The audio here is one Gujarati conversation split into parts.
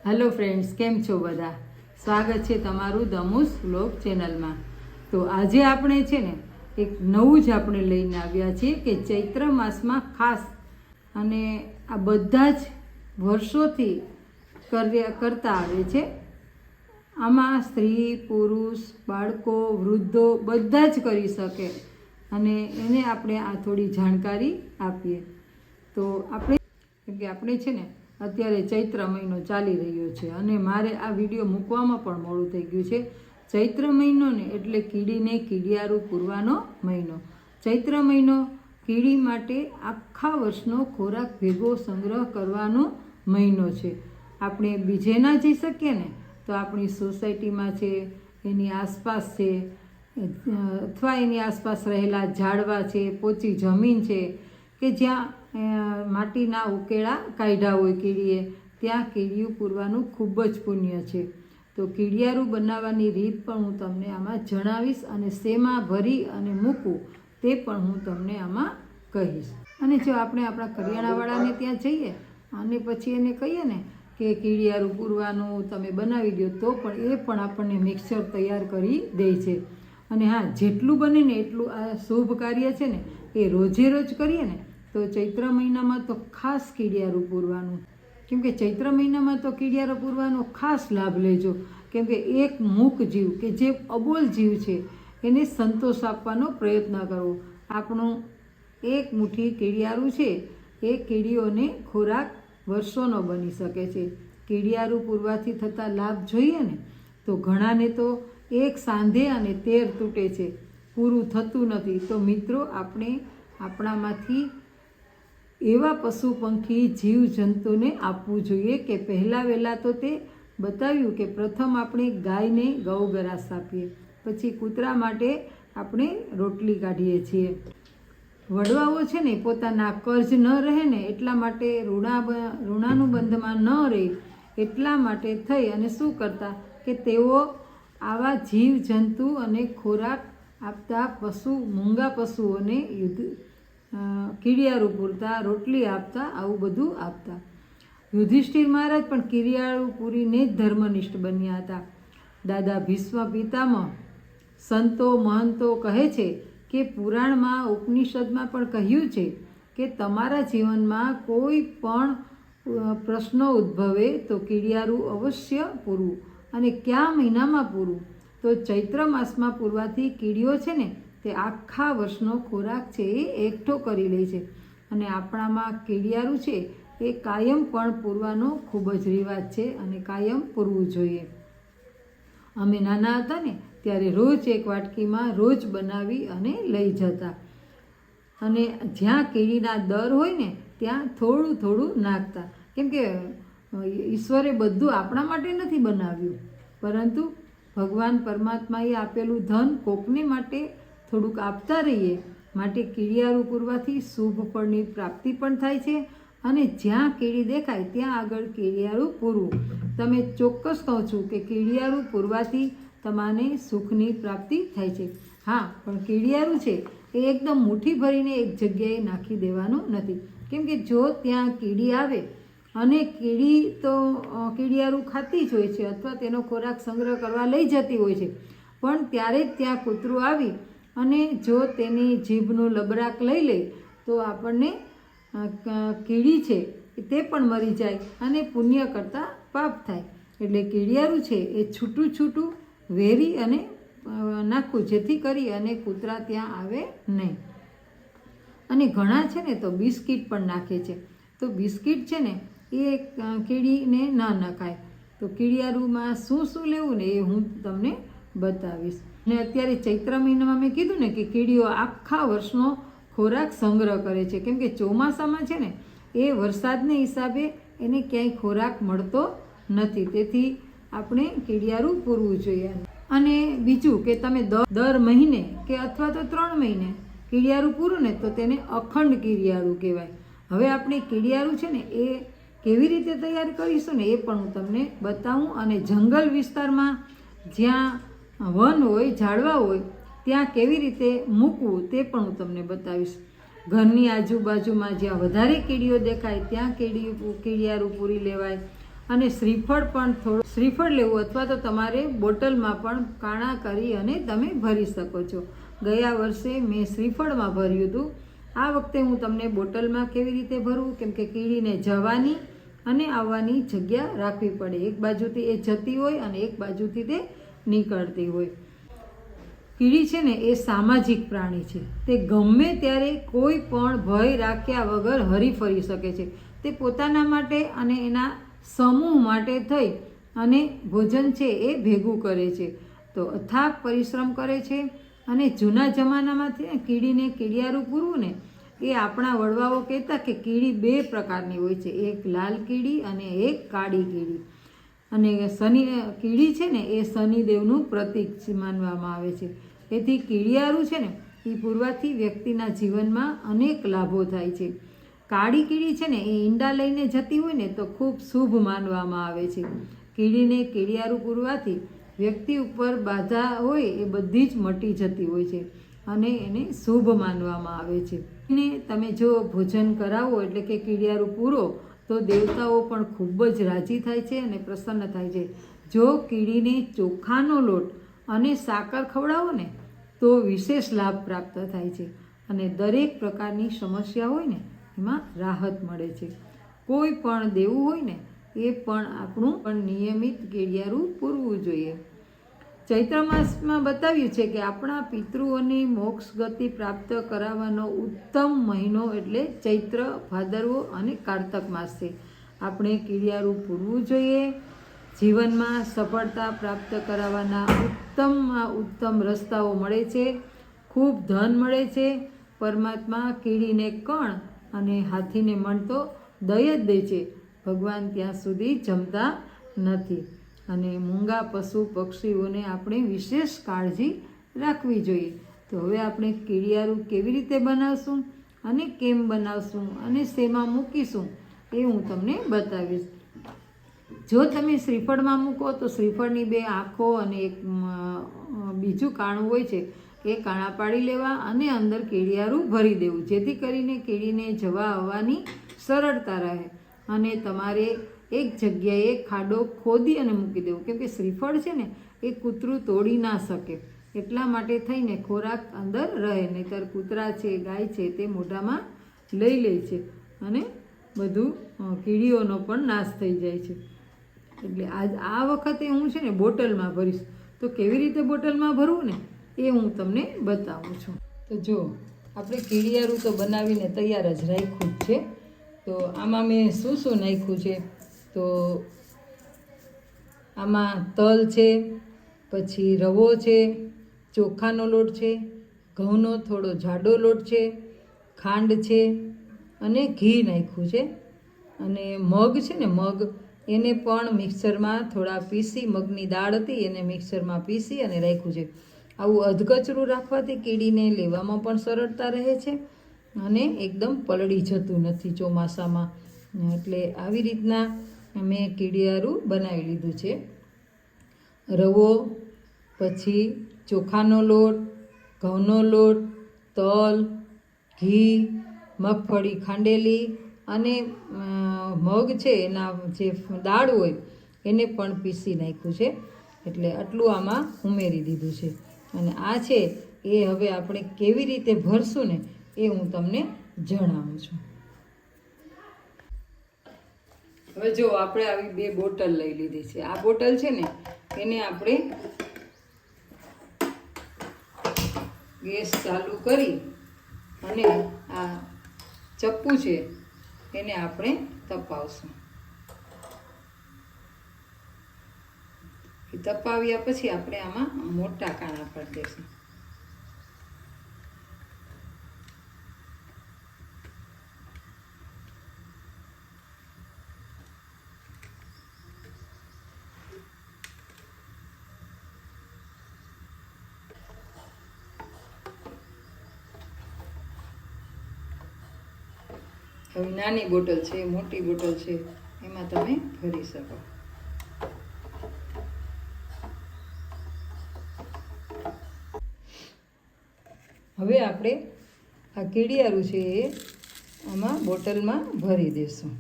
હેલો ફ્રેન્ડ્સ, કેમ છો બધા? સ્વાગત છે તમારું દમુસ વ્લોગ ચેનલમાં. તો આજે આપણે છે ને એક નવું જ આપણે લઈને આવ્યા છીએ કે ચૈત્ર માસમાં ખાસ અને આ બધા જ વર્ષોથી કરતા આવે છે. આમાં સ્ત્રી, પુરુષ, બાળકો, વૃદ્ધો બધા જ કરી શકે અને એને આપણે આ થોડી જાણકારી આપીએ. તો આપણે છે ને અત્યારે ચૈત્ર મહિનો ચાલી રહ્યો છે અને મારે આ વિડીયો મૂકવામાં પણ મોડું થઈ ગયું છે. ચૈત્ર મહિનો ને એટલે કીડીને કીડિયારું પૂરવાનો મહિનો. ચૈત્ર મહિનો કીડી માટે આખા વર્ષનો ખોરાક ભેગો સંગ્રહ કરવાનો મહિનો છે. આપણે બીજે ના જઈ શકીએ ને તો આપણી સોસાયટીમાં છે, એની આસપાસ છે, અથવા એની આસપાસ રહેલા ઝાડવા છે, પોચી જમીન છે કે જ્યાં માટીના ઉકેળા કાઢ્યા હોય કીડીએ, ત્યાં કીડિયું પૂરવાનું ખૂબ જ પુણ્ય છે. તો કીડિયારું બનાવવાની રીત પણ હું તમને આમાં જણાવીશ અને શેમાં ભરી અને મૂકું તે પણ હું તમને આમાં કહીશ. અને જો આપણે આપણા કરિયાણાવાળાને ત્યાં જઈએ અને પછી એને કહીએ ને કે કીડિયારું પૂરવાનું તમે બનાવી દો, તો પણ એ પણ આપણને મિક્સર તૈયાર કરી દે છે. અને હા, જેટલું બને ને એટલું આ શુભ કાર્ય છે ને એ રોજે રોજ કરીએ ને તો ચૈત્ર મહિનામાં તો ખાસ કીડિયારું પૂરવાનું. કેમકે ચૈત્ર મહિનામાં તો કીડિયારું પૂરવાનો ખાસ લાભ લેજો. કેમકે એક મૂક જીવ કે જે અબોલ જીવ છે એને સંતોષ આપવાનો પ્રયત્ન કરવો. આપણું એક મુઠ્ઠી કીડિયારું છે એ કીડીઓને ખોરાક વર્ષોનો બની શકે છે. કીડિયારું પૂરવાથી થતા લાભ જોઈએ ને તો ઘણાને તો એક સાંધે અને 13 તૂટે છે, પૂરું થતું નથી. તો મિત્રો, આપણે આપણામાંથી એવા પશુ પંખી જીવ જંતુને આપવું જોઈએ કે પહેલાં વહેલાં તો તે બતાવ્યું કે પ્રથમ આપણે ગાયને ગૌગરાસ આપીએ, પછી કૂતરા માટે આપણે રોટલી કાઢીએ છીએ. વડવાઓ છે ને પોતાના કર્જ ન રહે ને એટલા માટે ઋણાનુબંધમાં ન રહે એટલા માટે થઈ અને શું કરતા કે તેઓ આવા જીવ જંતુ અને ખોરાક આપતા મૂંગા પશુઓને કીડિયારું પૂરતા, રોટલી આપતા, આવું બધું આપતા. યુધિષ્ઠિર મહારાજ પણ કીડિયારું પૂરીને જ ધર્મનિષ્ઠ બન્યા હતા. દાદા ભીષ્મ પિતામહ, સંતો મહંતો કહે છે કે પુરાણમાં, ઉપનિષદમાં પણ કહ્યું છે કે તમારા જીવનમાં કોઈ પણ પ્રશ્નો ઉદ્ભવે તો કીડિયારું અવશ્ય પૂરવું. અને કયા મહિનામાં પૂરવું? તો ચૈત્ર માસમાં પૂરવાથી કીડીઓ છે ને તે આખા વર્ષનો ખોરાક છે એ એકઠો કરી લે છે. અને આપણામાં કીડિયારું છે એ કાયમ પણ પૂરવાનો ખૂબ જ રિવાજ છે અને કાયમ પૂરવું જોઈએ. અમે નાના હતા ને ત્યારે રોજ એક વાટકીમાં રોજ બનાવી અને લઈ જતા અને જ્યાં કીડીના દર હોય ને ત્યાં થોડું થોડું નાખતા. કેમ કે ઈશ્વરે બધું આપણા માટે નથી બનાવ્યું, પરંતુ ભગવાન પરમાત્માએ આપેલું ધન કોકને માટે થોડુંક આપતા રહીએ. માટે કીડિયારું પૂરવાથી શુભ ફળની પ્રાપ્તિ પણ થાય છે. અને જ્યાં કીડી દેખાય ત્યાં આગળ કીડિયારું પૂરવું. તમે ચોક્કસ કહું છું કે કીડિયારું પૂરવાથી તમારે સુખની પ્રાપ્તિ થાય છે. હા, પણ કીડિયારું છે એ એકદમ મુઠ્ઠી ભરીને એક જગ્યાએ નાખી દેવાનું નથી. કેમ કે જો ત્યાં કીડી આવે અને કીડી તો કીડિયારું ખાતી જ હોય છે અથવા તેનો ખોરાક સંગ્રહ કરવા લઈ જતી હોય છે, પણ ત્યારે જ ત્યાં કૂતરું આવી અને જો તેની જીભનું લબરાક લઈ લે તો આપણને કીડી છે તે પણ મરી જાય અને પુણ્ય કરતાં પાપ થાય. એટલે કીડિયારું છે એ છૂટું છૂટું વેરી અને નાખવું, જેથી કરી અને કૂતરા ત્યાં આવે નહીં. અને ઘણા છે ને તો બિસ્કિટ પણ નાખે છે. તો બિસ્કિટ છે ને એ કીડીને ન નખાય. તો કીડિયારુંમાં શું શું લેવું ને એ હું તમને બતાવીશ. અને અત્યારે ચૈત્ર મહિનામાં મેં કીધું ને કે કીડીઓ આખા વર્ષનો ખોરાક સંગ્રહ કરે છે. કેમ કે ચોમાસામાં છે ને એ વરસાદને હિસાબે એને ક્યાંય ખોરાક મળતો નથી. તેથી આપણે કીડિયારું પૂરવું જોઈએ. અને બીજું કે તમે દર મહિને કે અથવા તો 3 મહિને કીડિયારું પૂરું ને તો તેને અખંડ કીડિયારું કહેવાય. હવે આપણે કીડિયારું છે ને એ કેવી રીતે તૈયાર કરીશું ને એ પણ હું તમને બતાવું. અને જંગલ વિસ્તારમાં જ્યાં વન હોય, ઝાડવા હોય, ત્યાં કેવી રીતે મૂકવું તે પણ હું તમને બતાવીશ. ઘરની આજુબાજુમાં જ્યાં વધારે કીડીઓ દેખાય ત્યાં કીડિયારું પૂરી લેવાય. અને શ્રીફળ પણ થોડું શ્રીફળ લેવું અથવા તો તમારે બોટલમાં પણ કાણા કરી અને તમે ભરી શકો છો. ગયા વર્ષે મેં શ્રીફળમાં ભર્યું હતું. આ વખતે હું તમને બોટલમાં કેવી રીતે ભરવું, કેમ કે કીડીને જવાની અને આવવાની જગ્યા રાખવી પડે. એક બાજુથી એ જતી હોય અને એક બાજુથી તે નીકળતી હોય. કીડી છે ને એ સામાજિક પ્રાણી છે. તે ગમે ત્યારે કોઈ પણ ભય રાખ્યા વગર હરીફરી શકે છે. તે પોતાના માટે અને એના સમૂહ માટે થઈ અને ભોજન છે એ ભેગું કરે છે. તો અથાગ પરિશ્રમ કરે છે. અને જૂના જમાનામાંથી કીડીને કીડિયારું પૂરવું ને એ આપણા વડવાઓ કહેતા કે કીડી 2 પ્રકારની હોય છે, એક લાલ કીડી અને એક કાળી કીડી. અને કીડી છે ને એ શનિદેવનું પ્રતીક માનવામાં આવે છે. તેથી કીડિયારું છે ને એ પૂરવાથી વ્યક્તિના જીવનમાં અનેક લાભો થાય છે. કાળી કીડી છે ને એ ઈંડા લઈને જતી હોય ને તો ખૂબ શુભ માનવામાં આવે છે. કીડીને કીડિયારું પૂરવાથી વ્યક્તિ ઉપર બાધા હોય એ બધી જ મટી જતી હોય છે અને એને શુભ માનવામાં આવે છે. ને તમે જો ભોજન કરાવો એટલે કે કીડિયારું પૂરો તો દેવતાઓ પણ ખૂબ જ રાજી થાય છે અને પ્રસન્ન થાય છે. જો કીડીને ચોખાનો લોટ અને સાકર ખવડાવો ને તો વિશેષ લાભ પ્રાપ્ત થાય છે અને દરેક પ્રકારની સમસ્યા હોય ને એમાં રાહત મળે છે. કોઈ પણ દેવું હોય ને એ પણ આપણું પણ નિયમિત કીડિયારું પૂરવું જોઈએ. ચૈત્ર માસમાં બતાવ્યું છે કે આપણા પિતૃઓની મોક્ષ ગતિ પ્રાપ્ત કરાવવાનો ઉત્તમ મહિનો એટલે ચૈત્ર, ભાદરવો અને કારતક માસ છે. આપણે કીડિયારું પૂરવું જોઈએ. જીવનમાં સફળતા પ્રાપ્ત કરાવવાના ઉત્તમમાં ઉત્તમ રસ્તાઓ મળે છે. ખૂબ ધન મળે છે. પરમાત્મા કીડીને કણ અને હાથીને મણ તો દય જ દે છે. ભગવાન ત્યાં સુધી જમતા નથી. અને મૂંગા પશુ પક્ષીઓને આપણે વિશેષ કાળજી રાખવી જોઈએ. તો હવે આપણે કીડિયારું કેવી રીતે બનાવશું અને કેમ બનાવશું અને શેમાં મૂકીશું એ હું તમને બતાવીશ. જો તમે શ્રીફળમાં મૂકો તો શ્રીફળની 2 આંખો અને એક બીજું કાણું હોય છે એ કાણા પાડી લેવા અને અંદર કીડિયારું ભરી દેવું, જેથી કરીને કીડીને જવા આવવાની સરળતા રહે. અને તમારે એક જગ્યાએ ખાડો ખોદી અને મૂકી દેવું, કેમ કે શ્રીફળ છે ને એ કૂતરું તોડી ના શકે એટલા માટે થઈને ખોરાક અંદર રહે. નહીંતર કૂતરા છે, ગાય છે તે મોઢામાં લઈ લે છે અને બધું કીડીઓનો પણ નાશ થઈ જાય છે. એટલે આ વખતે હું છે ને બોટલમાં ભરીશ. તો કેવી રીતે બોટલમાં ભરવું ને એ હું તમને બતાવું છું. તો જો આપણે કીડિયારું તો બનાવીને તૈયાર જ રાખ્યું જ છે. તો આમાં મેં શું નાખ્યું છે, તો આમાં તલ છે, પછી રવો છે, ચોખાનો લોટ છે, ઘઉંનો થોડો જાડો લોટ છે, ખાંડ છે અને ઘી નાખ્યું છે. અને મગ છે ને મગ એને પણ મિક્સરમાં થોડા પીસી, મગની દાળ હતી એને મિક્સરમાં પીસી અને રાખ્યું છે. આવું અધકચરું રાખવાથી કીડીને લેવામાં પણ સરળતા રહે છે અને એકદમ પલળી જતું નથી ચોમાસામાં. એટલે આવી રીતના મેં કીડિયારું બનાવી લીધું છે. રવો, પછી ચોખાનો લોટ, ઘઉંનો લોટ, તલ, ઘી, મગફળી ખાંડેલી અને મગ છે એના જે દાળ હોય એને પણ પીસી નાખ્યું છે. એટલે આટલું આમાં ઉમેરી દીધું છે. અને આ છે એ હવે આપણે કેવી રીતે ભરશું ને એ હું તમને જણાવું છું. હવે જો આપણે આવી 2 બોટલ લઈ લીધી છે. આ બોટલ છે ને એને આપણે ગેસ ચાલુ કરી અને આ ચપ્પુ છે એને આપણે તપાવશું. તપાવ્યા પછી આપણે આમાં મોટા કાણા પાડી દઈશું. હવે નાની બોટલ છે, મોટી બોટલ છે એમાં તમે ભરી શકો. હવે આપણે આ કીડિયારું છે એ આમાં બોટલમાં ભરી દઈશું.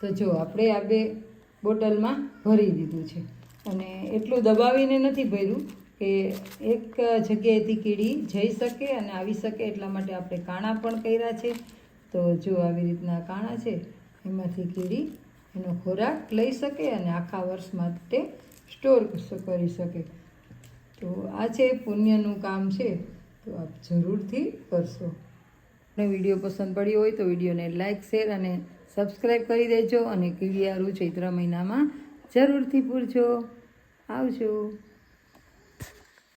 તો જો આપણે આ 2 બોટલમાં ભરી દીધું છે અને એટલું દબાવીને નથી ભર્યું કે એક જગ્યાએથી કીડી જઈ શકે અને આવી શકે, એટલા માટે આપણે કાણા પણ કર્યા છે. તો જો આવી રીતના કાણા છે, એમાંથી કીડી એનો ખોરાક લઈ શકે અને આખા વર્ષ માટે સ્ટોર કરી શકે. તો આ છે પુણ્યનું કામ છે, તો આપ જરૂરથી કરશો. અને વિડીયો પસંદ પડ્યો હોય તો વિડીયોને લાઇક, શેર અને સબસ્ક્રાઈબ કરી દેજો અને કીડિયારું ચૈત્ર મહિનામાં જરૂરથી પૂરજો. આવજો.